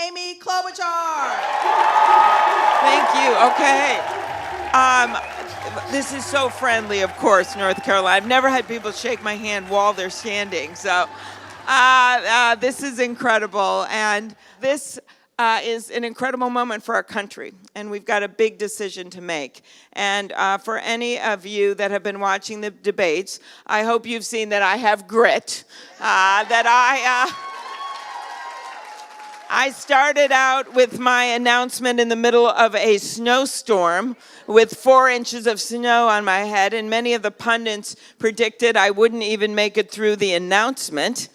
Amy Klobuchar. Thank you. Okay. This is so friendly, of course, North Carolina. I've never had people shake my hand while they're standing. So this is incredible. And this is an incredible moment for our country. And we've got a big decision to make. And for any of you that have been watching the debates, I hope you've seen that I have grit, that I started out with my announcement in the middle of a snowstorm with 4 inches of snow on my head, and many of the pundits predicted I wouldn't even make it through the announcement.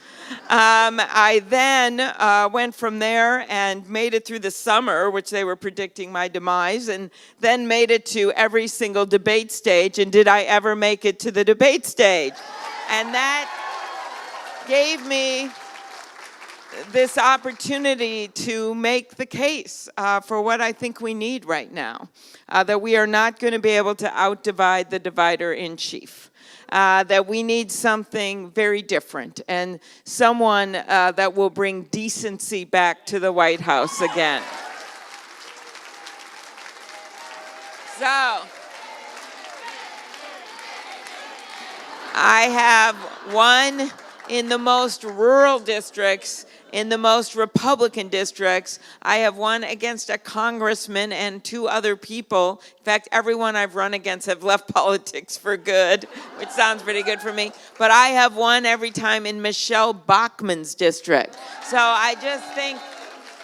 I then went from there and made it through the summer, which they were predicting my demise, and then made it to every single debate stage. And did I ever make it to the debate stage? And that gave me this opportunity to make the case for what I think we need right now, that we are not going to be able to outdivide the divider in chief, that we need something very different and someone that will bring decency back to the White House again. So I have one in the most rural districts, in the most Republican districts. I have won against a congressman and 2 other people. In fact, everyone I've run against have left politics for good, which sounds pretty good for me. But I have won every time in Michelle Bachmann's district. So I just think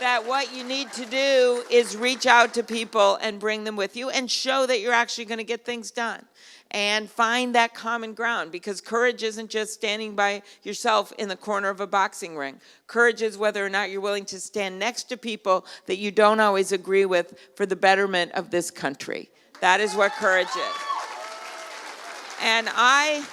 that what you need to do is reach out to people and bring them with you and show that you're actually going to get things done. And find that common ground, because courage isn't just standing by yourself in the corner of a boxing ring. Courage is whether or not you're willing to stand next to people that you don't always agree with for the betterment of this country. That is what courage is. And I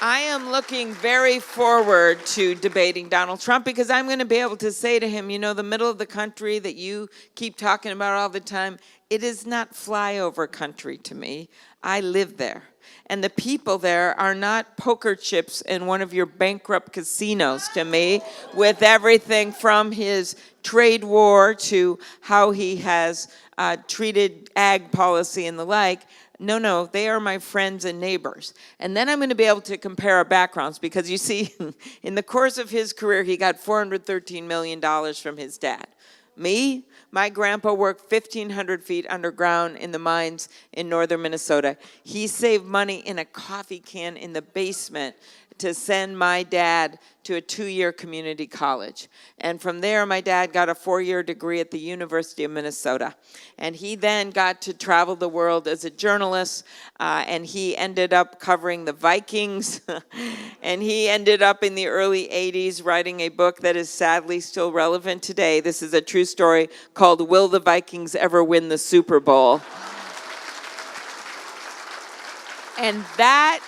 am looking very forward to debating Donald Trump, because I'm going to be able to say to him, you know, the middle of the country that you keep talking about all the time, it is not flyover country to me. I live there. And the people there are not poker chips in one of your bankrupt casinos to me, with everything from his trade war to how he has treated ag policy and the like. No, they are my friends and neighbors. And then I'm going to be able to compare our backgrounds, because you see, in the course of his career, he got $413 million from his dad. Me, my grandpa worked 1,500 feet underground in the mines in northern Minnesota. He saved money in a coffee can in the basement to send my dad to a 2-year community college. And from there, my dad got a 4-year degree at the University of Minnesota. And he then got to travel the world as a journalist, and he ended up covering the Vikings. And he ended up in the early 80s writing a book that is sadly still relevant today. This is a true story called Will the Vikings Ever Win the Super Bowl? And that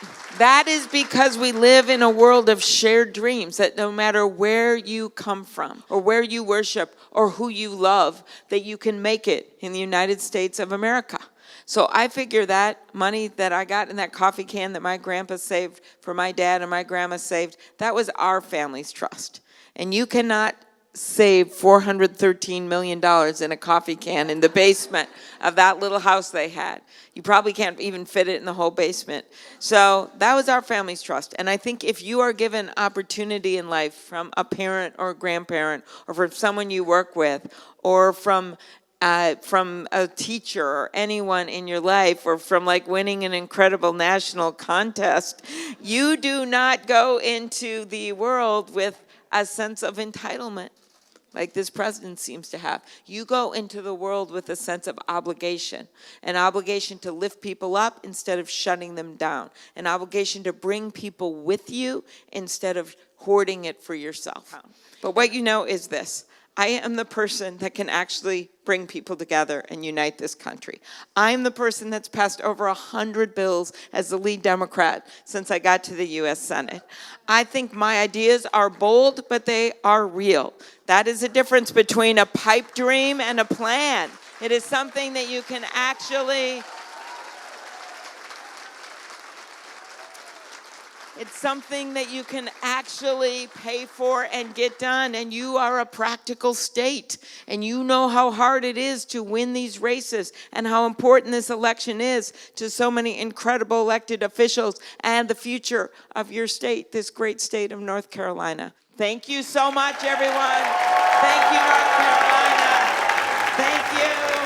is because we live in a world of shared dreams, that no matter where you come from or where you worship or who you love, that you can make it in the United States of America. So I figure that money that I got in that coffee can that my grandpa saved for my dad and my grandma saved, that was our family's trust. And you cannot save $413 million in a coffee can in the basement of that little house they had. You probably can't even fit it in the whole basement. So that was our family's trust. And I think if you are given opportunity in life from a parent or a grandparent, or from someone you work with, or from a teacher or anyone in your life, or from like winning an incredible national contest, you do not go into the world with a sense of entitlement like this president seems to have. You go into the world with a sense of obligation, an obligation to lift people up instead of shutting them down, an obligation to bring people with you instead of hoarding it for yourself. But what you know is this: I am the person that can actually bring people together and unite this country. I'm the person that's passed over 100 bills as the lead Democrat since I got to the U.S. Senate. I think my ideas are bold, but they are real. That is the difference between a pipe dream and a plan. It is something that you can actually It's something that you can actually pay for and get done. And you are a practical state. And you know how hard it is to win these races and how important this election is to so many incredible elected officials and the future of your state, this great state of North Carolina. Thank you so much, everyone. Thank you, North Carolina. Thank you.